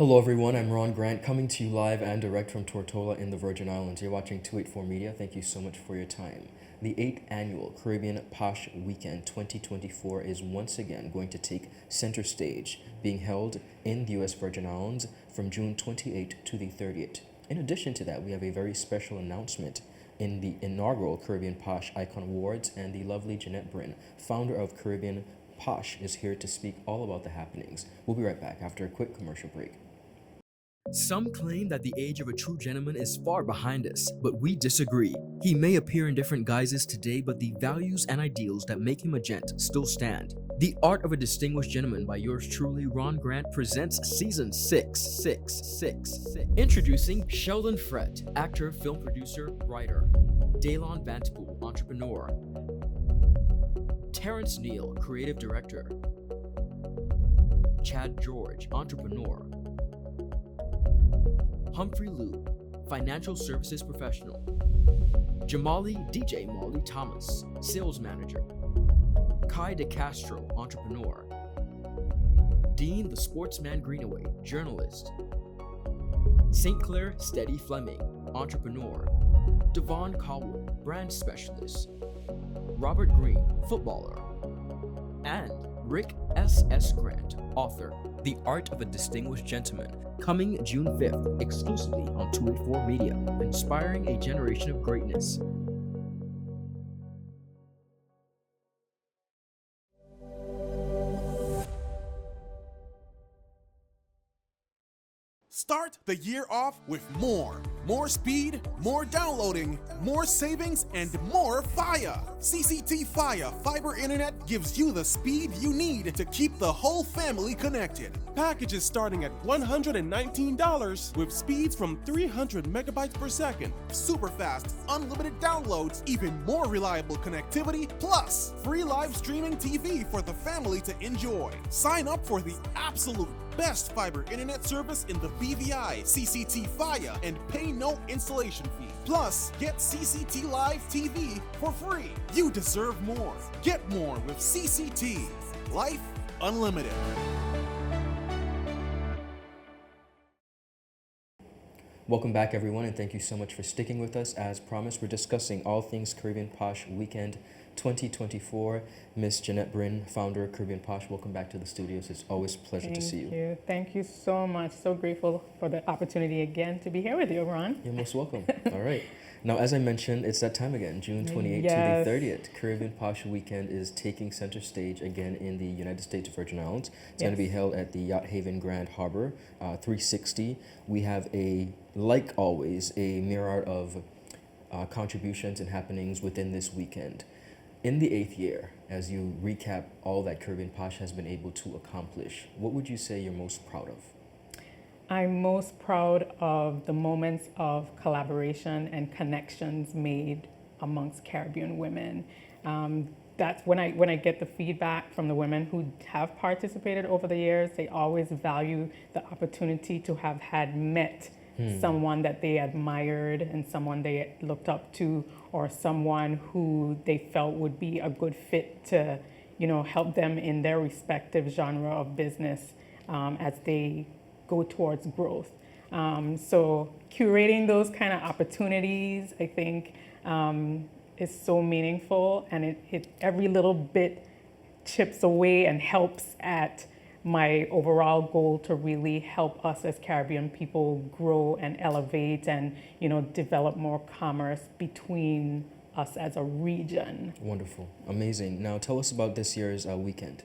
Hello, everyone. I'm Ron Grant, coming to you live and direct from Tortola in the Virgin Islands. You're watching 284 Media. Thank you so much for your time. The 8th annual Caribbean Posh Weekend 2024 is once again going to take center stage, being held in the U.S. Virgin Islands from June 28th to the 30th. In addition to that, we have a very special announcement in the inaugural Caribbean Posh Icon Awards, and the lovely Janette Brin, founder of Caribbean Posh, is here to speak all about the happenings. We'll be right back after a quick commercial break. Some claim that the age of a true gentleman is far behind us, but we disagree. He may appear in different guises today, but the values and ideals that make him a gent still stand. The Art of a Distinguished Gentleman by yours truly, Ron Grant, presents Season 6. Introducing Sheldon Frett, actor, film producer, writer. Daylon Vantapool, entrepreneur. Terrence Neal, creative director. Chad George, entrepreneur. Humphrey Liu, financial services professional. Jamali DJ Molly Thomas, sales manager. Kai DeCastro, entrepreneur. Dean the Sportsman Greenaway, journalist. St. Clair Steady Fleming, entrepreneur. Devon Caldwell, brand specialist. Robert Green, footballer. And Rick S.S. Grant, author. The Art of a Distinguished Gentleman, coming June 5th, exclusively on 284 Media, inspiring a generation of greatness. Start the year off with more. More speed, more downloading, more savings, and more fire. CCT Fire Fiber Internet gives you the speed you need to keep the whole family connected. Packages starting at $119 with speeds from 300 megabytes per second, super fast, unlimited downloads, even more reliable connectivity, plus free live streaming TV for the family to enjoy. Sign up for the absolute best fiber internet service in the BVI, CCT Fire, and pay no installation fee. Plus, get CCT Live TV for free. You deserve more. Get more with CCT. Life Unlimited. Welcome back, everyone, and thank you so much for sticking with us. As promised, we're discussing all things Caribbean Posh Weekend 2024. Miss Janette Brin, founder of Caribbean Posh, welcome back to the studios. It's always a pleasure to see you. Thank you so much. So grateful for the opportunity again to be here with you, Ron. You're most welcome. All right. Now, as I mentioned, it's that time again, June 28th Yes. to the 30th. Caribbean Posh Weekend is taking center stage again in the United States Virgin Islands. It's going to be held at the Yacht Haven Grand Harbor, 360. We have like always, a myriad of contributions and happenings within this weekend. In the 8th year, as you recap all that Caribbean Posh has been able to accomplish, what would you say you're most proud of? I'm most proud of the moments of collaboration and connections made amongst Caribbean women. That's when I get the feedback from the women who have participated over the years. They always value the opportunity to have had met someone that they admired and someone they looked up to, or someone who they felt would be a good fit to, help them in their respective genre of business as they go towards growth. So curating those kind of opportunities, I think, is so meaningful, and it every little bit chips away and helps at my overall goal to really help us as Caribbean people grow and elevate and, develop more commerce between us as a region. Wonderful. Amazing. Now, tell us about this year's weekend.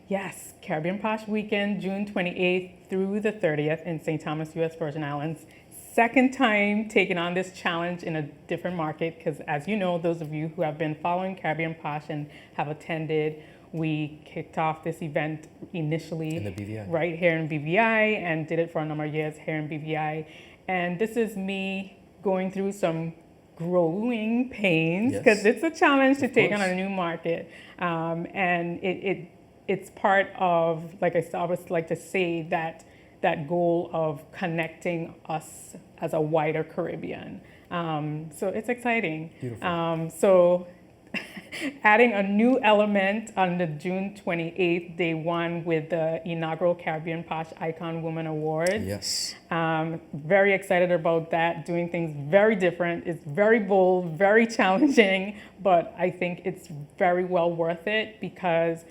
Yes, Caribbean Posh Weekend, June 28th through the 30th in St. Thomas, U.S. Virgin Islands. Second time taking on this challenge in a different market, because as you know, those of you who have been following Caribbean Posh and have attended, we kicked off this event initially In the BVI. right here in BVI and did it for a number of years here in BVI. And this is me going through some growing pains, because it's a challenge to take on a new market. And it's part of, like I always like to say, that goal of connecting us as a wider Caribbean. So it's exciting. Beautiful. So adding a new element on the June 28th, day one, with the inaugural Caribbean Posh Icon Woman Awards. Yes. Very excited about that, doing things very different. It's very bold, very challenging, but I think it's very well worth it because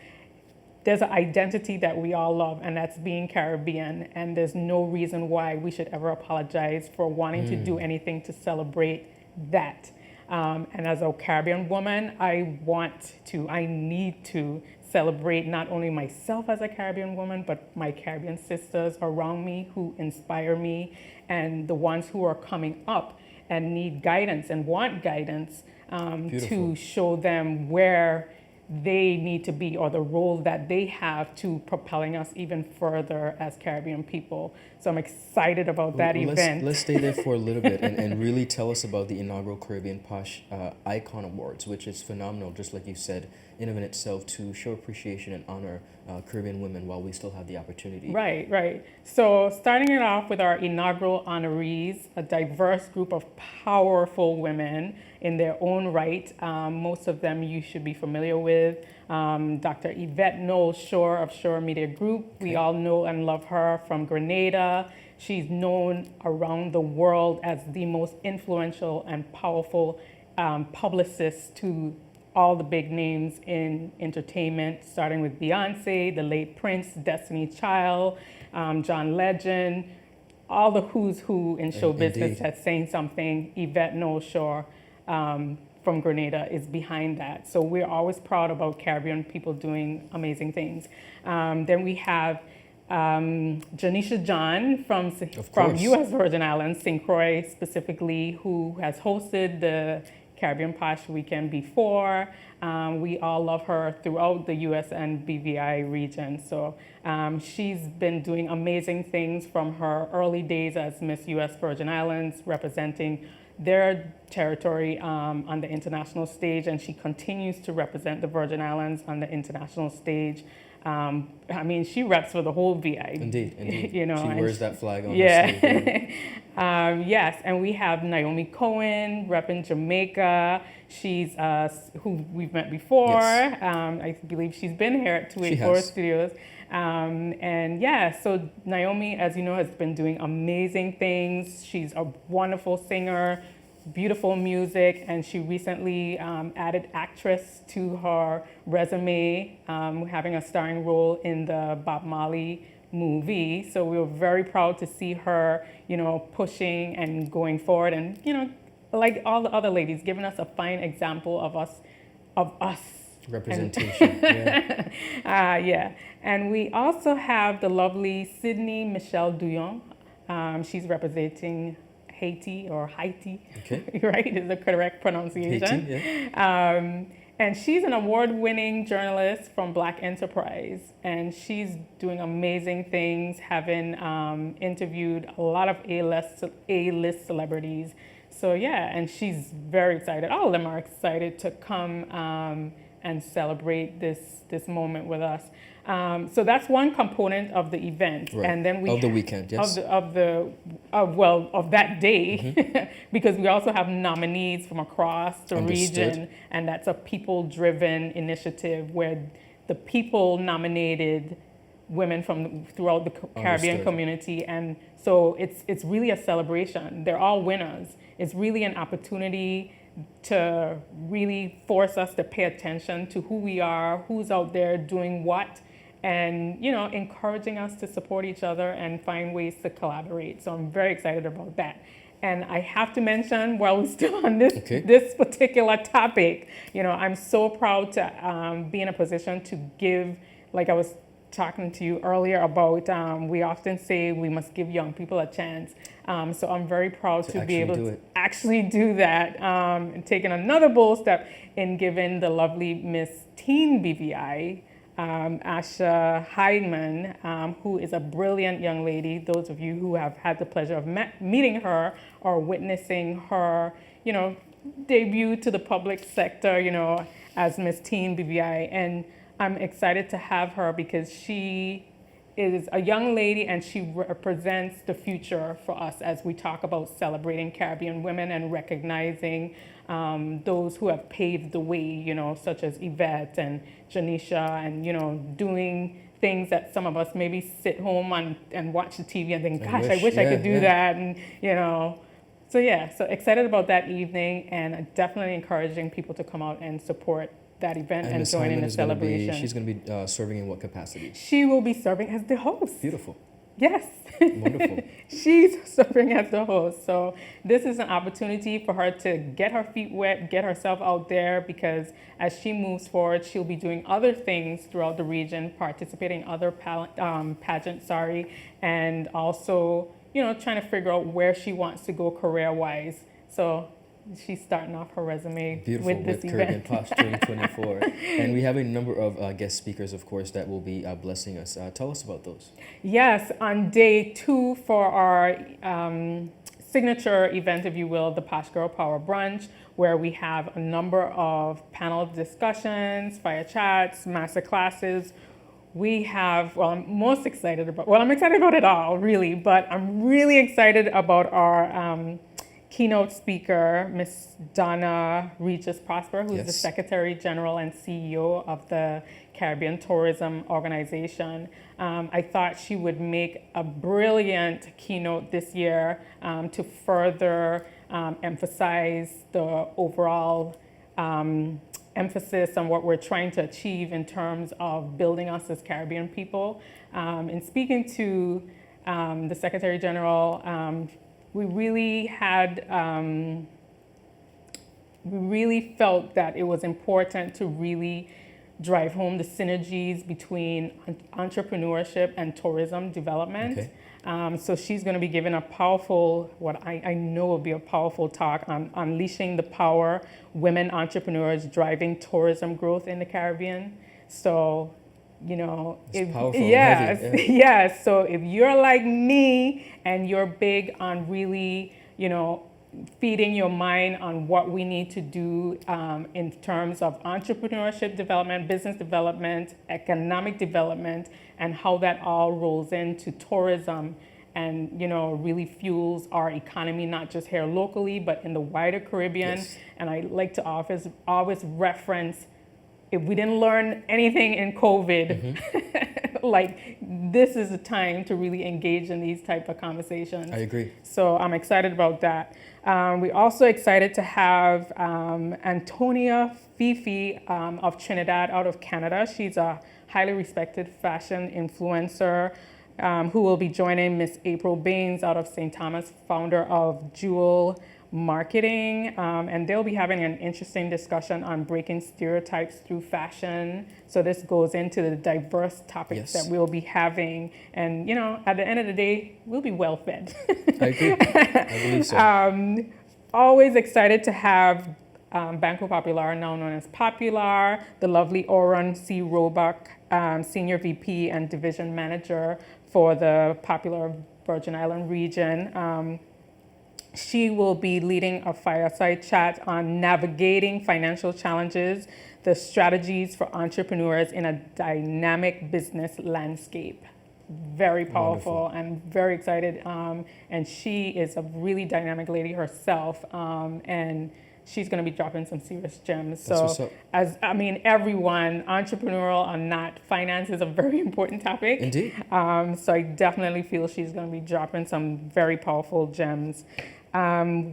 there's an identity that we all love, and that's being Caribbean. And there's no reason why we should ever apologize for wanting to do anything to celebrate that. And as a Caribbean woman, I need to celebrate not only myself as a Caribbean woman, but my Caribbean sisters around me who inspire me, and the ones who are coming up and need guidance and want guidance, to show them where they need to be, or the role that they have to propelling us even further as Caribbean people. So I'm excited about that event. Let's stay there for a little bit and really tell us about the inaugural Caribbean Posh Icon Awards, which is phenomenal, just like you said, in and of itself, to show appreciation and honor Caribbean women while we still have the opportunity. Right. So starting it off with our inaugural honorees, a diverse group of powerful women in their own right. Most of them you should be familiar with. Dr. Yvette Knowles Shore of Shore Media Group. We all know and love her from Grenada. She's known around the world as the most influential and powerful publicist to all the big names in entertainment, starting with Beyonce, the late Prince, Destiny Child, John Legend, all the who's who in show business that's saying something. Yvette Knowles Shore from Grenada is behind that. So we're always proud about Caribbean people doing amazing things. Then we have Janisha John from US Virgin Islands, St. Croix specifically, who has hosted the Caribbean Posh Weekend before. We all love her throughout the US and BVI region. So she's been doing amazing things from her early days as Miss US Virgin Islands, representing their territory on the international stage, and she continues to represent the Virgin Islands on the international stage. I mean, she reps for the whole VI. Indeed. You know, she wears that flag on her sleeve. Yes, and we have Naomi Cohen repping Jamaica. She's who we've met before. Yes. I believe she's been here at 284 Studios. And yeah, so Naomi, as you know, has been doing amazing things. She's a wonderful singer, beautiful music, and she recently added actress to her resume, having a starring role in the Bob Marley movie. So we were very proud to see her, pushing and going forward, and like all the other ladies, giving us a fine example of us. Representation. Yeah. And we also have the lovely Sydney Michelle Douillon. She's representing Haiti or Haiti, right, is the correct pronunciation. Haiti, yeah. And she's an award-winning journalist from Black Enterprise, and she's doing amazing things, having interviewed a lot of A-list celebrities. So yeah, and she's very excited. All of them are excited to come and celebrate this moment with us. So that's one component of the event, right. And then the weekend, yes, of that day, because we also have nominees from across the region, and that's a people-driven initiative where the people nominated women from throughout the Caribbean community, and so it's really a celebration. They're all winners. It's really an opportunity to really force us to pay attention to who we are, who's out there doing what, and encouraging us to support each other and find ways to collaborate. So I'm very excited about that. And I have to mention, while we're still on this particular topic, I'm so proud to be in a position to give, like I was talking to you earlier about, we often say we must give young people a chance. So I'm very proud to be able to actually do that, and taking another bold step in giving the lovely Miss Teen BVI, Asha Hyman, who is a brilliant young lady. Those of you who have had the pleasure of meeting her or witnessing her, debut to the public sector, as Miss Teen BVI. And I'm excited to have her because she is a young lady, and she represents the future for us as we talk about celebrating Caribbean women and recognizing those who have paved the way, you know, such as Yvette and Janisha, and, you know, doing things that some of us maybe sit home and watch the TV and think, gosh, I wish I could do that, and, you know. So yeah, so excited about that evening, and definitely encouraging people to come out and support that event and join in the celebration. She's going to be serving in what capacity? She will be serving as the host. Beautiful. Yes. Wonderful. She's serving as the host. So this is an opportunity for her to get her feet wet, get herself out there, because as she moves forward, she'll be doing other things throughout the region, participating in other pageants, and also, you know, trying to figure out where she wants to go career-wise. So she's starting off her resume with this Caribbean event. Posh 2024. And we have a number of guest speakers, of course, that will be blessing us. Tell us about those. Yes, on day 2 for our signature event, if you will, the Posh Girl Power Brunch, where we have a number of panel discussions, fire chats, master classes. We have, well, I'm excited about it all, really, but I'm really excited about our keynote speaker, Miss Donna Regis Prosper, who's the Secretary General and CEO of the Caribbean Tourism Organization. I thought she would make a brilliant keynote this year to further emphasize the overall emphasis on what we're trying to achieve in terms of building us as Caribbean people. In speaking to the Secretary General, we really felt that it was important to really drive home the synergies between entrepreneurship and tourism development. Okay. So she's going to be giving a powerful, what I know will be a powerful talk on unleashing the power women entrepreneurs driving tourism growth in the Caribbean. So, you know, yes. So if you're like me and you're big on really, you know, feeding your mind on what we need to do in terms of entrepreneurship development, business development, economic development, and how that all rolls into tourism and, you know, really fuels our economy, not just here locally, but in the wider Caribbean. Yes. And I like to always reference, if we didn't learn anything in COVID, like, this is the time to really engage in these type of conversations. I agree. So I'm excited about that. We're also excited to have Antonia Fifi of Trinidad out of Canada. She's a highly respected fashion influencer who will be joining Miss April Baines out of St. Thomas, founder of Jewel Marketing, and they'll be having an interesting discussion on breaking stereotypes through fashion. So this goes into the diverse topics that we'll be having, and, you know, at the end of the day, we'll be well fed. I agree. I believe so. Always excited to have Banco Popular, now known as Popular, the lovely Oren C. Roebuck, Senior VP and Division Manager for the Popular Virgin Island region. She will be leading a fireside chat on navigating financial challenges, the strategies for entrepreneurs in a dynamic business landscape. Very powerful. Wonderful. And very excited. And she is a really dynamic lady herself. And she's going to be dropping some serious gems. So everyone, entrepreneurial or not, finance is a very important topic. Indeed. So I definitely feel she's going to be dropping some very powerful gems.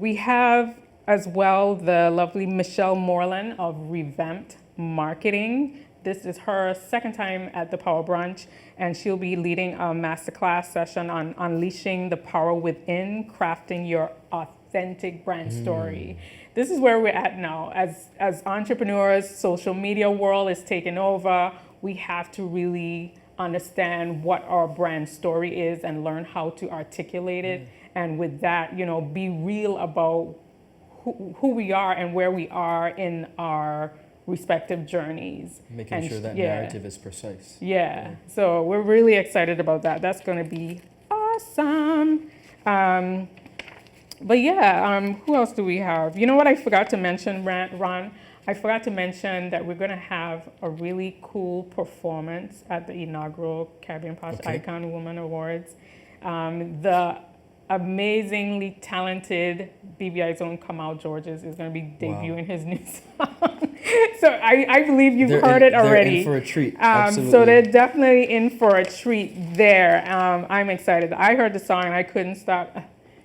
We have as well the lovely Michelle Moreland of Revamped Marketing. This is her second time at the Power Brunch, and she'll be leading a masterclass session on unleashing the power within, crafting your authentic brand story. This is where we're at now. As entrepreneurs, social media world is taking over. We have to really understand what our brand story is and learn how to articulate it. And with that, you know, be real about who we are and where we are in our respective journeys. Making sure that narrative is precise. Yeah. So we're really excited about that. That's going to be awesome. But yeah, who else do we have? You know what I forgot to mention, Ron? I forgot to mention that we're going to have a really cool performance at the inaugural Caribbean Posh Icon Woman Awards. The amazingly talented BVI's own Kamal Georges is going to be debuting his new song. So I believe you've heard it already. They're in for a treat. Absolutely. So they're definitely in for a treat there. I'm excited. I heard the song and I couldn't stop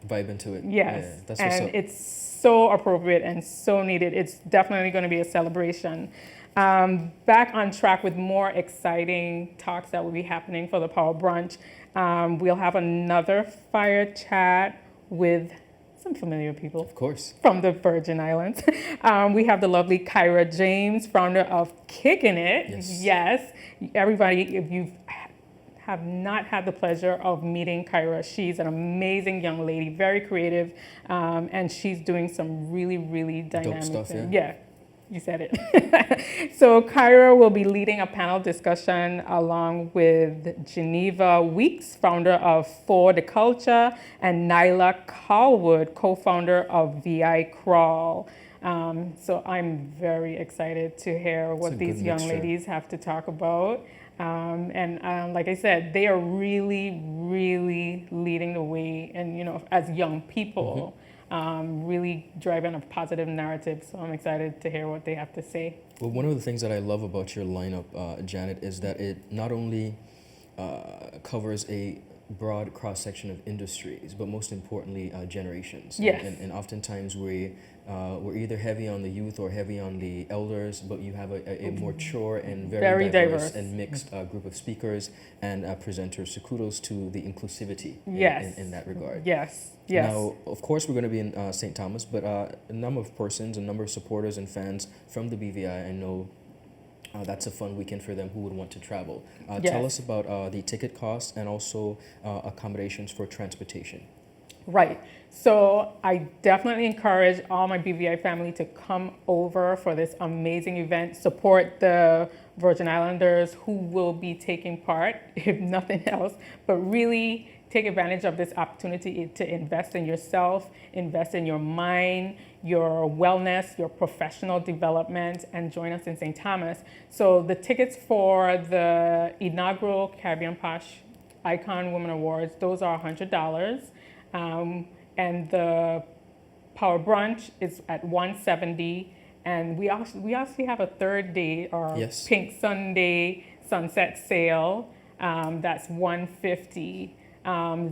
vibing to it. Yes, Yeah, that's what's and up. it's so appropriate and so needed. It's definitely going to be a celebration. Back on track with more exciting talks that will be happening for the Power Brunch. We'll have another fire chat with some familiar people. Of course. From the Virgin Islands. We have the lovely Kyra James, founder of Kickin' It. Yes. Everybody, if you have not had the pleasure of meeting Kyra, she's an amazing young lady, very creative, and she's doing some really, really dynamic stuff, things. yeah. You said it. So Kyra will be leading a panel discussion along with Geneva Weeks, founder of For the Culture, and Nyla Carlwood, co-founder of VI Crawl. So I'm very excited to hear what these young ladies have to talk about. And like I said, they are really, really leading the way, and as young people. Really driving a positive narrative. So I'm excited to hear what they have to say. Well, one of the things that I love about your lineup, Janet, is that it not only covers a broad cross-section of industries, but most importantly, generations. Yes. And oftentimes we're either heavy on the youth or heavy on the elders, but you have a more mature and very diverse and mixed group of speakers and presenters. So kudos to the inclusivity in that regard. Yes. Now, of course, we're going to be in St. Thomas, but a number of persons, a number of supporters and fans from the BVI, I know that's a fun weekend for them who would want to travel. Tell us about the ticket costs and also accommodations for transportation. Right. So I definitely encourage all my BVI family to come over for this amazing event, support the Virgin Islanders who will be taking part, if nothing else, but really take advantage of this opportunity to invest in yourself, invest in your mind, your wellness, your professional development, and join us in St. Thomas. So the tickets for the inaugural Caribbean Posh Icon Women Awards, those are $100. And the Power Brunch is at $170. And we actually have a third day, or Pink Sunday sunset sale. That's $150.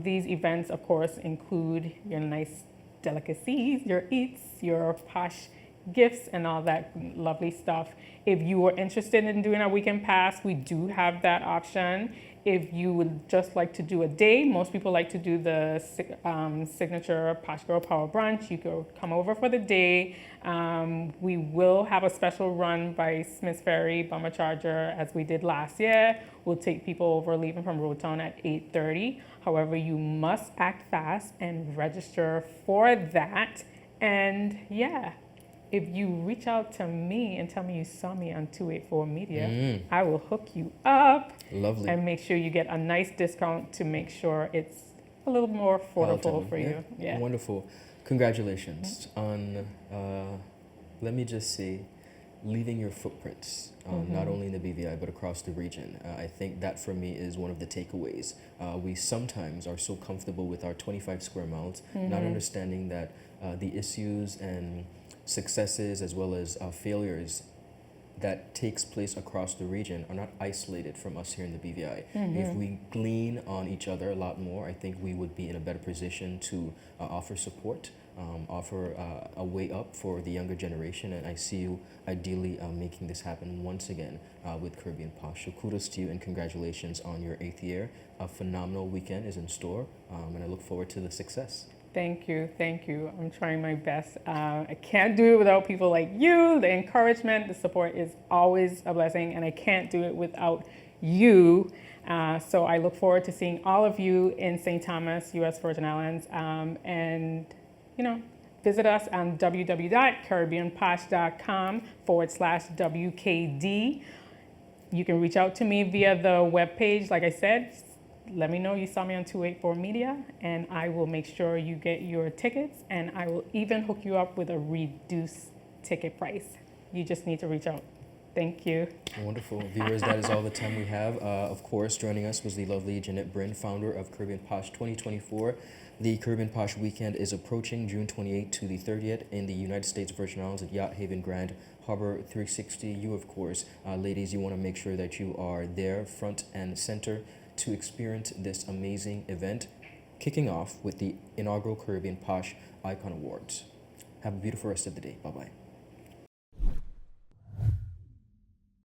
These events, of course, include your nice delicacies, your eats, your posh gifts, and all that lovely stuff. If you are interested in doing a weekend pass, we do have that option. If you would just like to do a day, most people like to do the signature Posh Girl Power Brunch. You could come over for the day. We will have a special run by Smith's Ferry Bummer Charger as we did last year. We'll take people over leaving from Road Town at 8:30. However, you must act fast and register for that. And if you reach out to me and tell me you saw me on 284 Media, I will hook you up. Lovely. And make sure you get a nice discount to make sure it's a little more affordable for you. Yeah. Wonderful. Congratulations on, let me just say, leaving your footprints, not only in the BVI, but across the region. I think that for me is one of the takeaways. We sometimes are so comfortable with our 25 square miles, not understanding that the issues and successes as well as failures that takes place across the region are not isolated from us here in the BVI. If we glean on each other a lot more, I think we would be in a better position to offer support, offer a way up for the younger generation, and I see you ideally making this happen once again with Caribbean Posh. So kudos to you and congratulations on your 8th year. A phenomenal weekend is in store, and I look forward to the success. Thank you. I'm trying my best. I can't do it without people like you. The encouragement, the support is always a blessing, and I can't do it without you. So I look forward to seeing all of you in St. Thomas, U.S. Virgin Islands, and visit us on www.caribbeanposh.com/WKD. You can reach out to me via the webpage, like I said. Let me know you saw me on 284 Media, and I will make sure you get your tickets, and I will even hook you up with a reduced ticket price. you just need to reach out. Thank you. Wonderful. Viewers, that is all the time we have. Of course, joining us was the lovely Janette Brin, founder of Caribbean Posh 2024. The Caribbean Posh Weekend is approaching June 28th to the 30th in the United States Virgin Islands at Yacht Haven Grand Harbor 360. You, of course, ladies, you want to make sure that you are there front and center to experience this amazing event, kicking off with the inaugural Caribbean Posh Icon Awards. Have a beautiful rest of the day. Bye-bye.